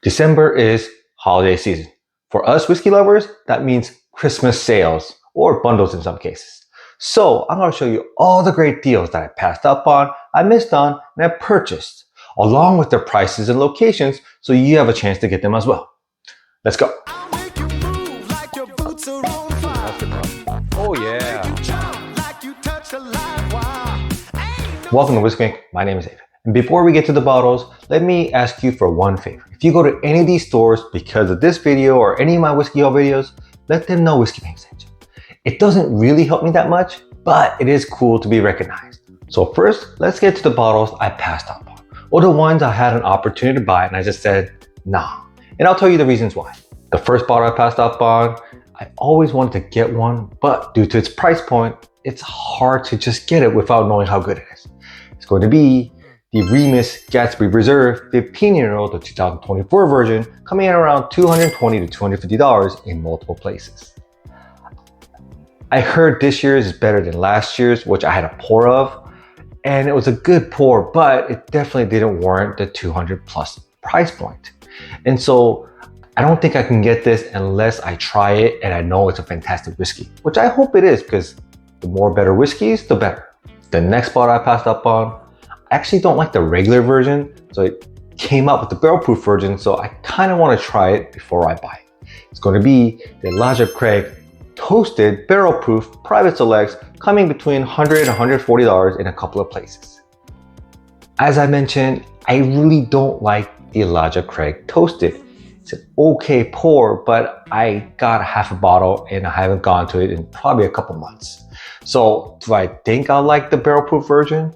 December is holiday season. For us whiskey lovers, that means Christmas sales or bundles in some cases. So I'm going to show you all the great deals that I passed up on, I missed on, and I purchased, along with their prices and locations, so you have a chance to get them as well. Let's go. Oh yeah. Welcome to Whiskey Inc. My name is David. And before we get to the bottles, let me ask you for one favor. If you go to any of these stores because of this video or any of my whiskey haul videos, let them know Whiskey Inc sent you. It doesn't really help me that much, but it is cool to be recognized. So first, let's get to the bottles I passed up on, or the ones I had an opportunity to buy and I just said, nah. And I'll tell you the reasons why. The first bottle I passed up on, I always wanted to get one, but due to its price point, it's hard to just get it without knowing how good it is. It's going to be the Remus Gatsby Reserve 15-year-old, the 2024 version, coming in around $220 to $250 in multiple places. I heard this year's is better than last year's, which I had a pour of, and it was a good pour, but it definitely didn't warrant the 200 plus price point. And so I don't think I can get this unless I try it and I know it's a fantastic whiskey, which I hope it is, because the more better whiskeys, the better. The next bottle I passed up on, I actually don't like the regular version, so it came out with the barrel proof version, so I kind of want to try it before I buy it. It's going to be the Elijah Craig Toasted Barrel Proof Private Selects, coming between $100 and $140 in a couple of places. As I mentioned, I really don't like the Elijah Craig Toasted. It's an okay pour, but I got half a bottle and I haven't gone to it in probably a couple months. So do I think I'll like the barrel proof version?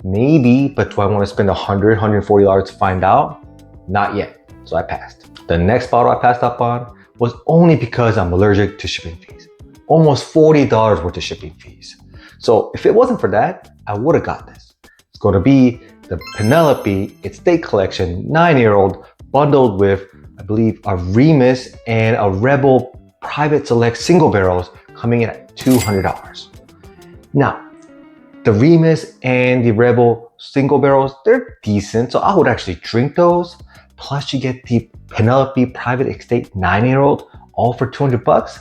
Maybe, but do I want to spend $100, $140 to find out? Not yet, so I passed. The next bottle I passed up on was only because I'm allergic to shipping fees. Almost $40 worth of shipping fees. So if it wasn't for that, I would have got this. It's going to be the Penelope Estate Collection 9-year-old bundled with, I believe, a Remus and a Rebel Private Select single barrels, coming in at $200. Now, the Remus and the Rebel single barrels, they're decent, so I would actually drink those. Plus you get the Penelope Private Estate 9-year-old, all for $200.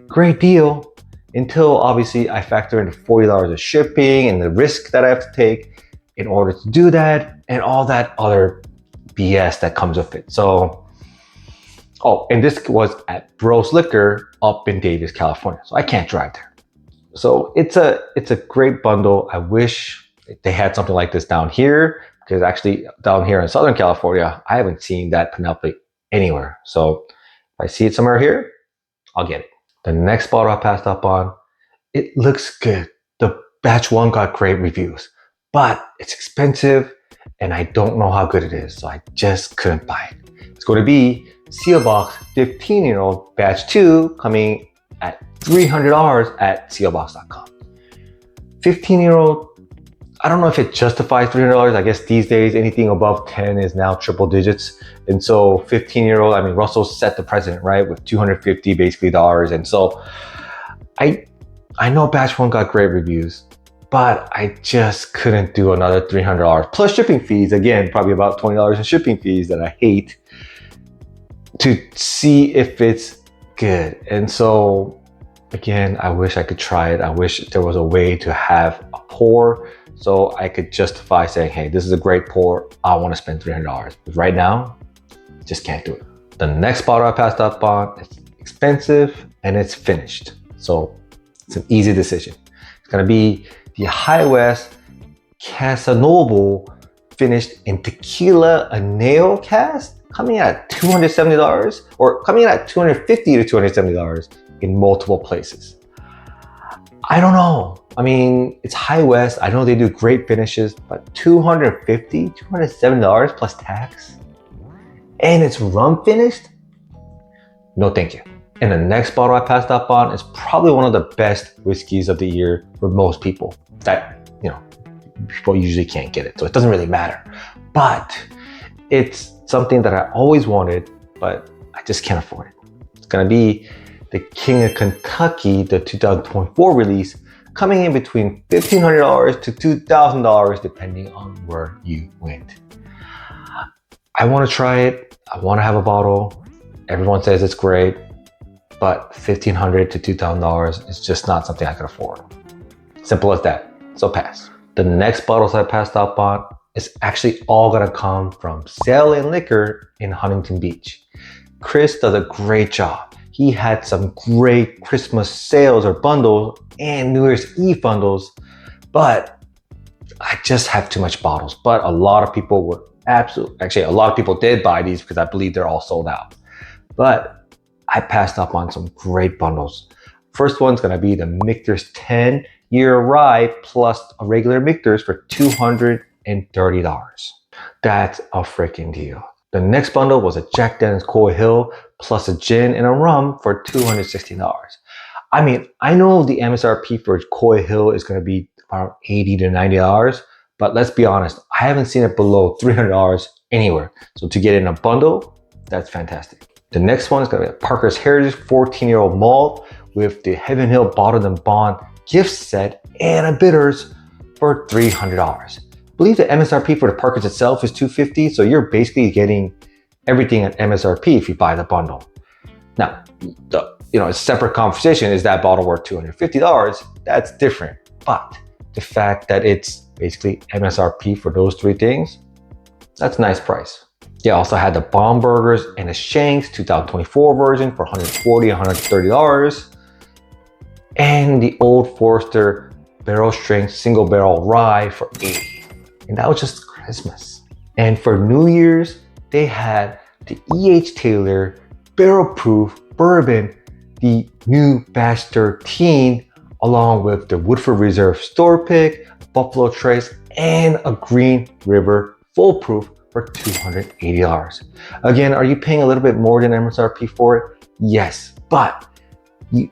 Great deal, until obviously I factor in the $40 of shipping and the risk that I have to take in order to do that, and all that other BS that comes with it. So, oh, and this was at Bros Liquor up in Davis, California, so I can't drive there. So it's a great bundle. I wish they had something like this down here, because actually down here in Southern California, I haven't seen that Penelope anywhere. So if I see it somewhere here, I'll get it. The next bottle I passed up on, it looks good. The batch one got great reviews, but it's expensive and I don't know how good it is. So I just couldn't buy it. It's going to be Seal Box 15-year-old batch 2, coming at $300 at sealbox.com. 15-year-old, I don't know if it justifies $300. I guess these days anything above 10 is now triple digits. And so 15-year-old, I mean, Russell set the precedent, right? With $250 basically dollars. And so I know batch one got great reviews, but I just couldn't do another $300 plus shipping fees. Again, probably about $20 in shipping fees that I hate, to see if it's good. And so again, I wish I could try it. I wish there was a way to have a pour so I could justify saying, hey, this is a great pour, I want to spend $300. But right now, just can't do it. The next bottle I passed up on, it's expensive and it's finished. So it's an easy decision. It's gonna be the High West Casanova finished in tequila añejo cask, coming at $270, or coming in at $250 to $270 in multiple places. I don't know. I mean, it's High West. I know they do great finishes, but $250, $270 plus tax, and it's rum finished? No, thank you. And the next bottle I passed up on is probably one of the best whiskeys of the year for most people. That, you know, people usually can't get it, so it doesn't really matter. But it's something that I always wanted, but I just can't afford it. It's gonna be the King of Kentucky, the 2024 release, coming in between $1,500 to $2,000 depending on where you went. I want to try it. I want to have a bottle. Everyone says it's great, but $1,500 to $2,000 is just not something I could afford. Simple as that. So pass. The next bottles I passed up on is actually all gonna come from Sale and Liquor in Huntington Beach. Chris does a great job. He had some great Christmas sales or bundles and New Year's Eve bundles, but I just have too much bottles. But a lot of people were actually a lot of people did buy these because I believe they're all sold out. But I passed up on some great bundles. First one's gonna be the Michter's 10-year rye plus a regular Michter's for $230. That's a freaking deal. The next bundle was a Jack Daniel's Coy Hill plus a gin and a rum for $216. I mean, I know the MSRP for Coy Hill is gonna be around $80 to $90, but let's be honest, I haven't seen it below $300 anywhere. So to get in a bundle, that's fantastic. The next one is gonna be a Parker's Heritage 14-year-old malt with the Heaven Hill Bottled and Bond gift set and a bitters for $300. I believe the MSRP for the Parker's itself is $250, so you're basically getting everything at MSRP if you buy the bundle. Now, a separate conversation, is that bottle worth $250? That's different, but the fact that it's basically MSRP for those three things, that's a nice price. They also had the Bomb Burgers and the Shanks 2024 version for $140, $130, and the Old Forester Barrel Strength Single Barrel Rye for $80. And that was just Christmas. And for New Year's, they had the E.H. Taylor Barrel Proof Bourbon, the new Batch 13, along with the Woodford Reserve Store Pick, Buffalo Trace, and a Green River Full Proof for $280. Again, are you paying a little bit more than MSRP for it? Yes, but you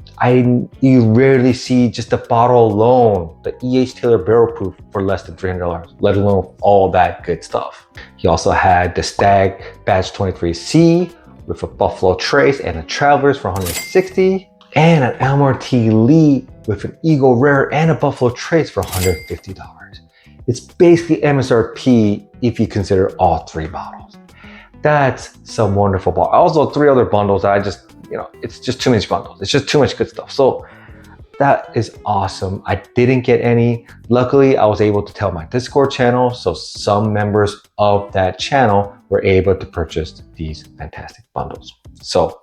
rarely see just the bottle alone, the E.H. Taylor Barrel Proof, for less than $300, let alone all that good stuff. He also had the Stag Batch 23C with a Buffalo Trace and a Travelers for $160, and an Elmer T. Lee with an Eagle Rare and a Buffalo Trace for $150. It's basically MSRP if you consider all three bottles. That's some wonderful bottle. Also, three other bundles that I just, it's just too many bundles. It's just too much good stuff. So that is awesome. I didn't get any. Luckily, I was able to tell my Discord channel, so some members of that channel were able to purchase these fantastic bundles. So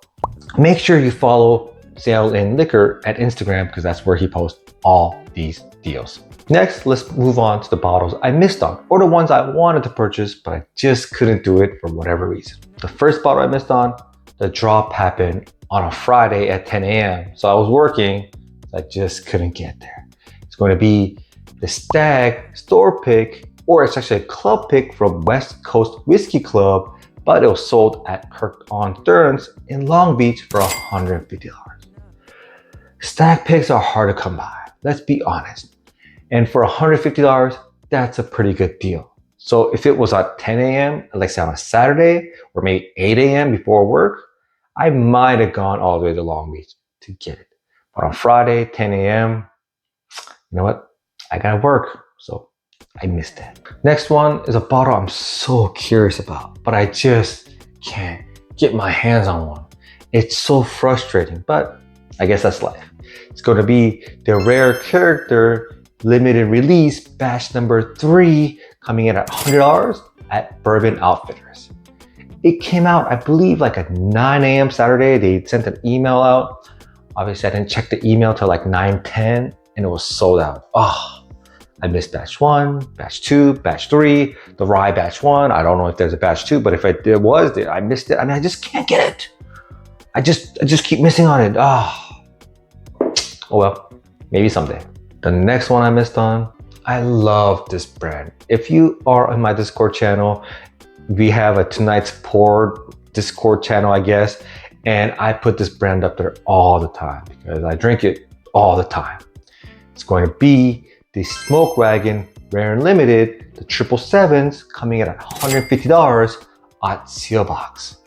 make sure you follow Sale and Liquor at Instagram because that's where he posts all these deals. Next, let's move on to the bottles I missed on, or the ones I wanted to purchase, but I just couldn't do it for whatever reason. The first bottle I missed on, the drop happened on a Friday at 10 a.m. So I was working, I just couldn't get there. It's going to be the Stag Store Pick, or it's actually a club pick from West Coast Whiskey Club, but it was sold at Kirk on Stearns in Long Beach for $150. Stag picks are hard to come by, let's be honest. And for $150, that's a pretty good deal. So if it was at 10 a.m., like say on a Saturday, or maybe 8 a.m. before work, I might have gone all the way to Long Beach to get it. But on Friday, 10 a.m., you know what? I gotta work, so I missed it. Next one is a bottle I'm so curious about, but I just can't get my hands on one. It's so frustrating, but I guess that's life. It's going to be the Rare Character limited release batch number 3, coming in at $100 at Bourbon Outfitters. It came out, I believe, like at 9 a.m. Saturday. They sent an email out. Obviously, I didn't check the email till like 9:10, and it was sold out. Oh, I missed batch 1, batch 2, batch 3, the rye batch 1. I don't know if there's a batch 2, but if there was, I missed it. I mean, I just can't get it. I just keep missing on it. Oh well, maybe someday. The next one I missed on, I love this brand. If you are on my Discord channel, we have a Tonight's Pour Discord channel, I guess, and I put this brand up there all the time because I drink it all the time. It's going to be the Smoke Wagon Rare and Limited, the 777s, coming in at $150 at Seal Box.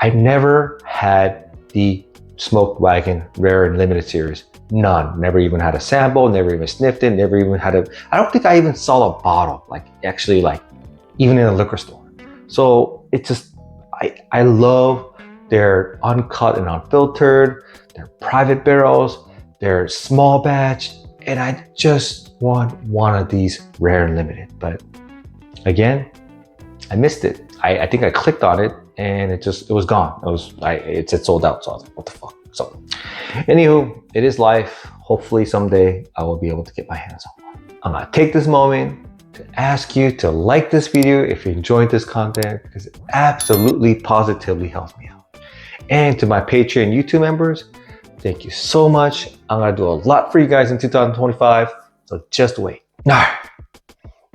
I've never had the Smoke Wagon Rare and Limited series. None. Never even had a sample, never even sniffed it, never even had I don't think I even saw a bottle, even in a liquor store. So it's just, I love their uncut and unfiltered, their private barrels, their small batch, and I just want one of these rare and limited. But again, I missed it. I think I clicked on it and it was gone. It said sold out, so I was like, what the fuck? So anywho, it is life. Hopefully someday I will be able to get my hands on one. I'm gonna take this moment to ask you to like this video if you enjoyed this content, because it absolutely positively helps me out. And to my Patreon YouTube members, thank you so much. I'm gonna do a lot for you guys in 2025, so just wait. Alright,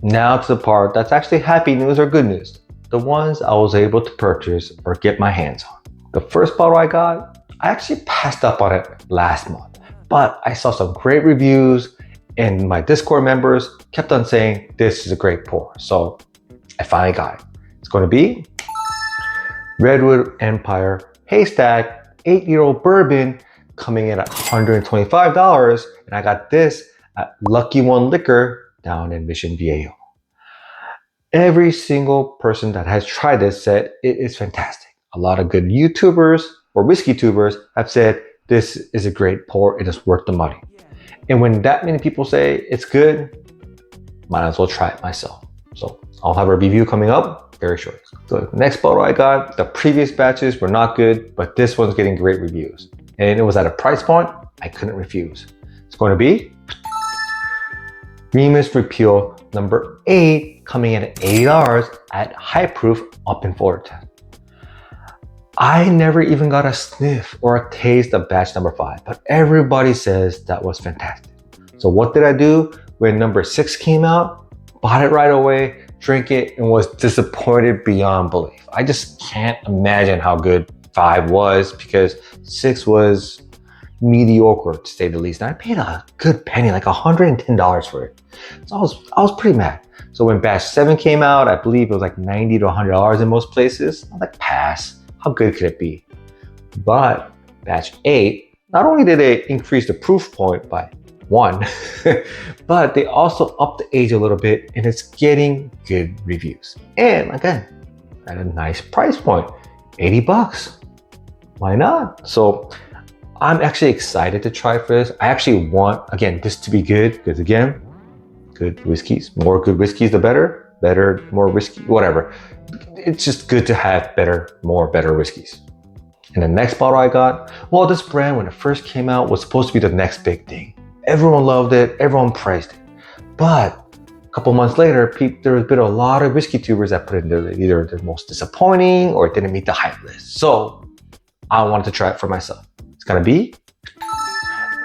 now to the part that's actually happy news or good news. The ones I was able to purchase or get my hands on. The first bottle I got, I actually passed up on it last month, but I saw some great reviews and my Discord members kept on saying this is a great pour. So I finally got it. It's going to be Redwood Empire Haystack 8-year-old bourbon, coming in at $125, and I got this at Lucky One Liquor down in Mission Viejo. Every single person that has tried this said it is fantastic. A lot of good YouTubers or whiskey tubers have said this is a great pour, it is worth the money. And when that many people say it's good, might as well try it myself. So I'll have a review coming up very shortly. The next bottle I got, the previous batches were not good, but this one's getting great reviews. And it was at a price point I couldn't refuse. It's going to be Remus Repeal number 8, coming in at $80 at High Proof up in Fullerton. I never even got a sniff or a taste of batch number 5, but everybody says that was fantastic. So what did I do when number 6 came out? Bought it right away, drank it, and was disappointed beyond belief. I just can't imagine how good 5 was, because 6 was mediocre to say the least. And I paid a good penny, like $110 for it. So I was pretty mad. So when batch 7 came out, I believe it was like $90 to $100 in most places. I'm like, pass. How good could it be? But batch 8, not only did they increase the proof point by 1, but they also upped the age a little bit, and it's getting good reviews. And again, at a nice price point, $80. Why not? So I'm actually excited to try for this. I actually want, again, this to be good, because again, good whiskeys, more good whiskeys, the better, more whiskey, whatever. It's just good to have better whiskeys. And the next bottle I got, well, this brand, when it first came out, was supposed to be the next big thing. Everyone loved it, everyone praised it. But a couple months later, there's been a lot of whiskey tubers that put in either the most disappointing or it didn't meet the hype list. So I wanted to try it for myself. It's gonna be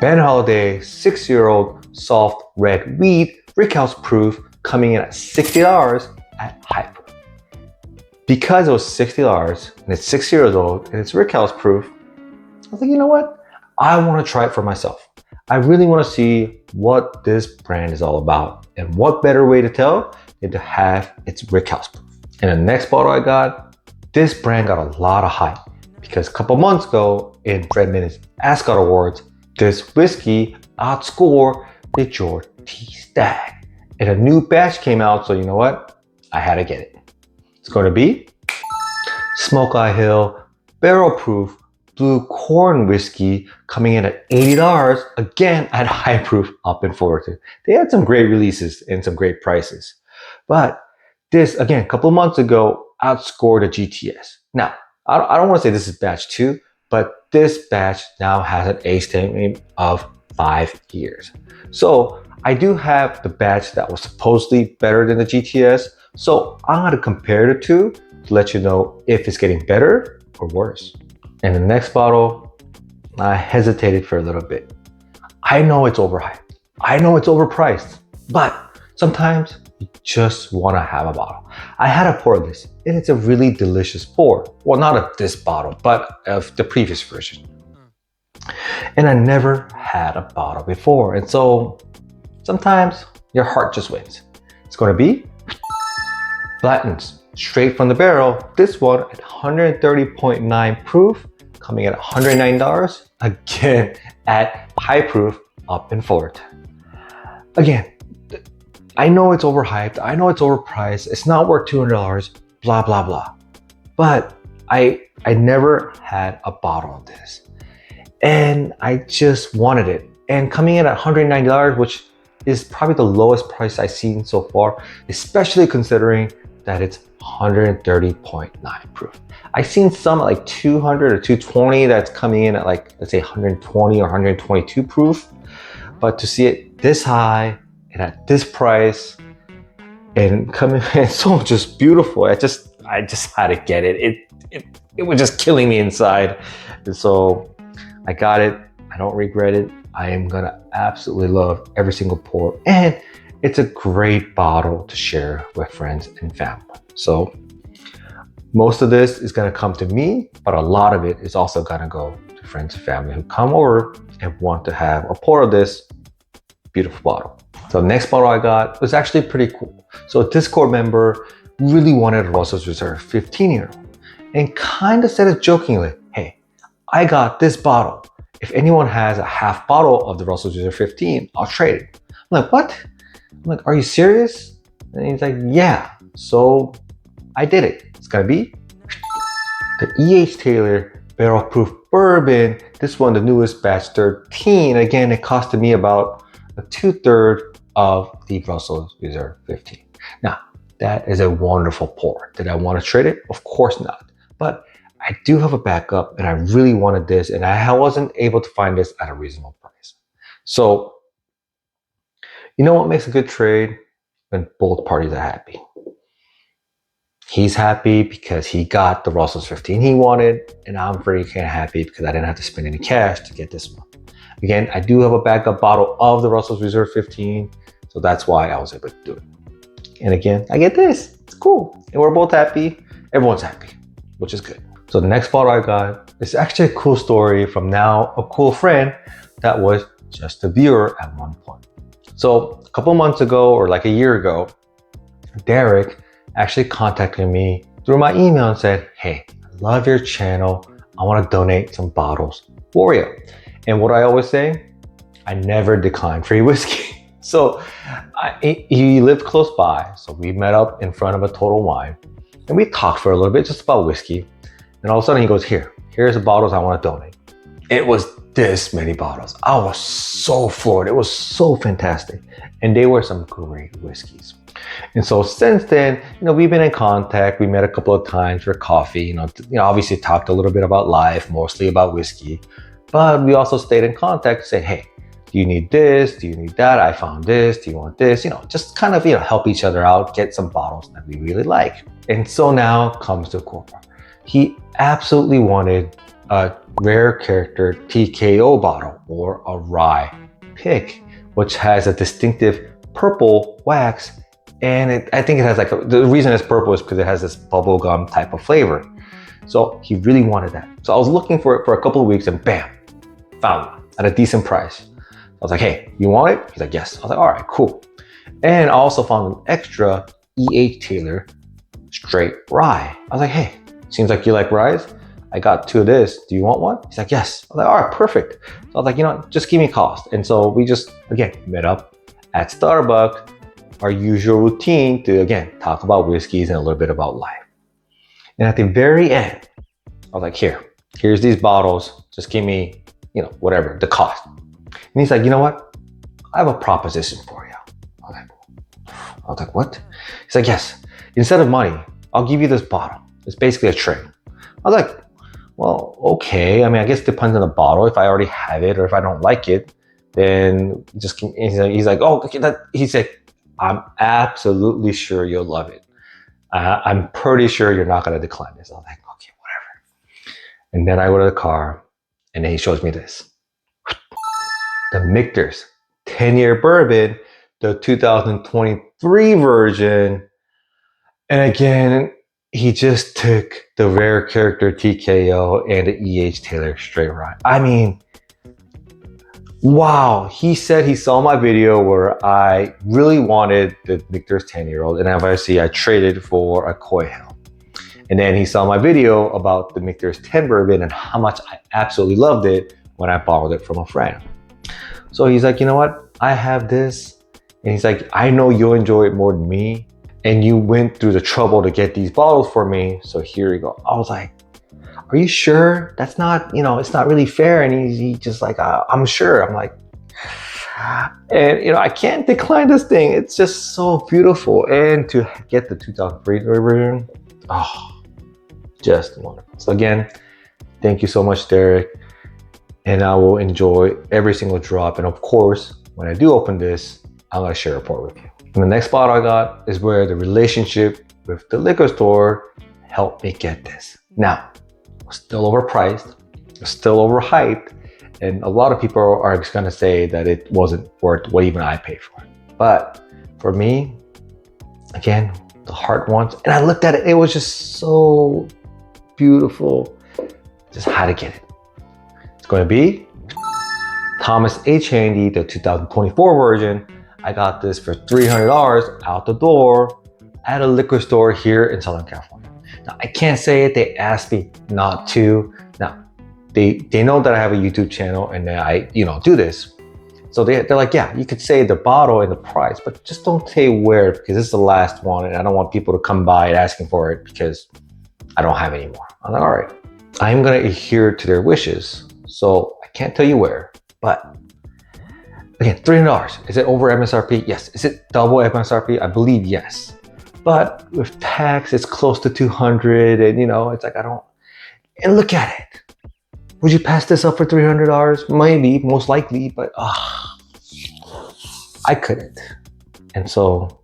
Ben Holiday 6-year-old soft red wheat rickhouse proof, coming in at $60 at High Proof. Because it was $60 and it's 6 years old and it's rickhouse proof, I was like, you know what? I want to try it for myself. I really want to see what this brand is all about, and what better way to tell than to have its rickhouse proof. And the next bottle I got, this brand got a lot of hype because a couple months ago in Fred Minut's Ascot Awards, this whiskey outscored the George T. Stagg. And a new batch came out, so you know what? I had to get it. It's going to be Smoke Eye Hill Barrel Proof Blue Corn Whiskey, coming in at $80, again at High Proof up in Fullerton. They had some great releases and some great prices. But this, again, a couple months ago, outscored a GTS. Now, I don't want to say this is batch 2, but this batch now has an age limit of 5 years. So I do have the batch that was supposedly better than the GTS. So I'm going to compare the two to let you know if it's getting better or worse. And the next bottle, I hesitated for a little bit. I know it's overhyped. I know it's overpriced, but sometimes you just want to have a bottle. I had a pour of this, and it's a really delicious pour. Well, not of this bottle, but of the previous version. And I never had a bottle before. And so sometimes your heart just wins. It's going to be Blanton's straight from the barrel. This one at 130.9 proof, coming at $109, again at High Proof up in Fullerton. Again, I know it's overhyped, I know it's overpriced, it's not worth $200, blah, blah, blah. But I never had a bottle of this, and I just wanted it. And coming in at $190, which is probably the lowest price I've seen so far, especially considering that it's 130.9 proof. I've seen some at like 200 or 220 that's coming in at like, let's say 120 or 122 proof. But to see it this high and at this price and coming in so just beautiful, I just had to get it. It was just killing me inside. And so I got it. I don't regret it. I am gonna absolutely love every single pour, and it's a great bottle to share with friends and family. So most of this is gonna come to me, but a lot of it is also gonna go to friends and family who come over and want to have a pour of this beautiful bottle. So the next bottle I got was actually pretty cool. So a Discord member really wanted a Russell's Reserve 15-year-old and kind of said it jokingly, hey, I got this bottle. If anyone has a half bottle of the Russell's Reserve 15, I'll trade it. I'm like, what? I'm like, are you serious? And he's like, yeah. So I did it. It's gonna be the E.H. Taylor Barrel Proof Bourbon. This one, the newest batch 13. Again, it costed me about a 2/3 of the Russell's Reserve 15. Now, that is a wonderful pour. Did I want to trade it? Of course not. But I do have a backup, and I really wanted this, and I wasn't able to find this at a reasonable price. So, you know what makes a good trade? When both parties are happy. He's happy because he got the Russell's 15 he wanted, and I'm pretty kind of happy because I didn't have to spend any cash to get this one. Again, I do have a backup bottle of the Russell's Reserve 15, so that's why I was able to do it. And again, I get this. It's cool. And we're both happy. Everyone's happy, which is good. So the next bottle I got is actually a cool story from now a cool friend that was just a viewer at one point. So a couple months ago, or like a year ago, Derek actually contacted me through my email and said, hey, I love your channel. I want to donate some bottles for you. And what I always say, I never decline free whiskey. So he lived close by. So we met up in front of a Total Wine and we talked for a little bit just about whiskey. And all of a sudden he goes, here's the bottles I want to donate. It was this many bottles. I was so floored. It was so fantastic. And they were some great whiskeys. And so since then, we've been in contact. We met a couple of times for coffee, obviously talked a little bit about life, mostly about whiskey. But we also stayed in contact to say, hey, do you need this? Do you need that? I found this. Do you want this? Just kind of, help each other out, get some bottles that we really like. And so now comes the cool part. He absolutely wanted a rare character TKO bottle or a rye pick, which has a distinctive purple wax. And I think it has the reason it's purple is because it has this bubblegum type of flavor. So he really wanted that. So I was looking for it for a couple of weeks and bam, found one at a decent price. I was like, hey, you want it? He's like, yes. I was like, all right, cool. And I also found an extra E.H. Taylor straight rye. I was like, hey, seems like you like ryes. I got 2 of this. Do you want one? He's like, yes. I was like, all right, perfect. So I was like, just give me cost. And so we just, again, met up at Starbucks, our usual routine to, again, talk about whiskeys and a little bit about life. And at the very end, I was like, here's these bottles. Just give me, whatever, the cost. And he's like, you know what? I have a proposition for you. I was like, what? He's like, yes. Instead of money, I'll give you this bottle. It's basically a trade. I was like, well, okay. I guess it depends on the bottle. If I already have it or if I don't like it, then just, he's like, oh, okay. He said, I'm absolutely sure you'll love it. I'm pretty sure you're not going to decline this. I was like, okay, whatever. And then I go to the car and then he shows me this. The Michter's 10-year bourbon, the 2023 version. And again, he just took the rare character TKO and the E.H. Taylor straight rye. Wow. He said he saw my video where I really wanted the Michter's 10-year-old, and obviously I traded for a Coy Hill. And then he saw my video about the Michter's 10 bourbon and how much I absolutely loved it when I borrowed it from a friend. So he's like, you know what? I have this. And he's like, I know you'll enjoy it more than me. And you went through the trouble to get these bottles for me. So here you go. I was like, are you sure? That's not, it's not really fair. And he's just like, I'm sure. I'm like, and I can't decline this thing. It's just so beautiful. And to get the 2003 version, oh, just wonderful. So again, thank you so much, Derek. And I will enjoy every single drop. And of course, when I do open this, I'm gonna share a report with you. And the next bottle I got is where the relationship with the liquor store helped me get this. Now, it was still overpriced, it was still overhyped, and a lot of people are gonna say that it wasn't worth what even I paid for it. But for me, again, the heart wants, and I looked at it, it was just so beautiful. Just had to get it. It's going to be Thomas H. Handy, the 2024 version. I got this for $300 out the door at a liquor store here in Southern California. Now, I can't say it, they asked me not to. Now, they know that I have a YouTube channel and that I, do this. So they're like, yeah, you could say the bottle and the price, but just don't say where, because this is the last one and I don't want people to come by and asking for it because I don't have any more. I'm like, all right, I'm gonna adhere to their wishes. So I can't tell you where, but again, $300. Is it over MSRP? Yes. Is it double MSRP? I believe yes. But with tax, it's close to 200, and it's like and look at it. Would you pass this up for $300? Maybe, most likely, but I couldn't. And so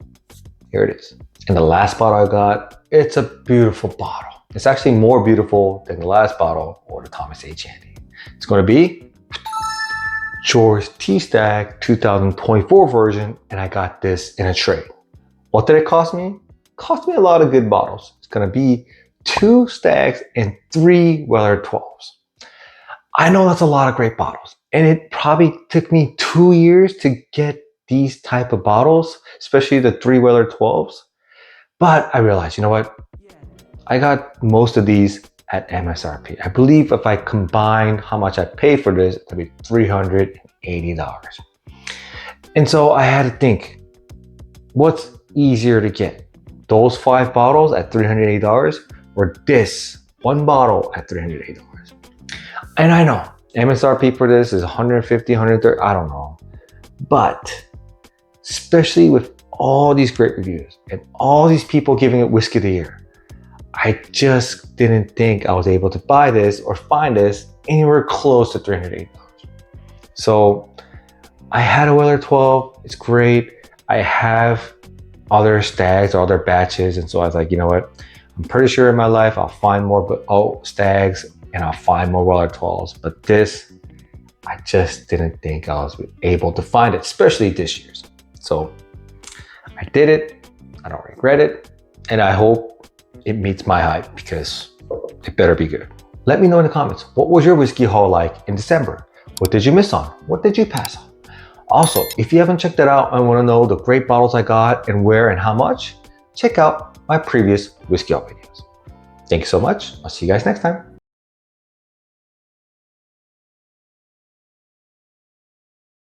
here it is. And the last bottle I got, it's a beautiful bottle. It's actually more beautiful than the last bottle or the Thomas H. Handy. It's going to be George T. Stagg 2024 version, and I got this in a tray. What did it cost me? It cost me a lot of good bottles. It's going to be 2 Staggs and 3 Weller 12s. I know that's a lot of great bottles, and it probably took me 2 years to get these type of bottles, especially the 3 Weller 12s. But I realized, you know what? I got most of these at MSRP. I believe if I combine how much I paid for this, it'll be $380. And so I had to think, what's easier to get? Those 5 bottles at $380 or this 1 bottle at $380? And I know MSRP for this is $150, $130, I don't know. But especially with all these great reviews and all these people giving it Whiskey of the Year, I just didn't think I was able to buy this or find this anywhere close to $380. So I had a Weller 12, it's great. I have other Stags or other batches, and so I was like, you know what? I'm pretty sure in my life I'll find more Stags and I'll find more Weller 12s, but this, I just didn't think I was able to find it, especially this year's. So I did it, I don't regret it, and I hope it meets my hype because it better be good. Let me know in the comments, what was your whiskey haul like in December? What did you miss on? What did you pass on? Also, if you haven't checked that out and want to know the great bottles I got and where and how much, check out my previous whiskey haul videos. Thank you so much. I'll see you guys next time.